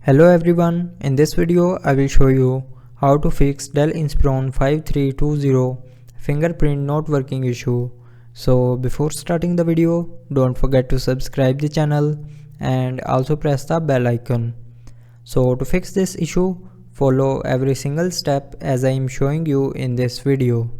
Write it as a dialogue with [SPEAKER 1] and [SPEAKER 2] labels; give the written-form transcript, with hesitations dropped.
[SPEAKER 1] Hello everyone, in this video I will show you how to fix Dell Inspiron 5320 fingerprint not working issue. So before starting the video, don't forget to subscribe the channel and also press the bell icon. So to fix this issue, follow every single step as I am showing you in this video.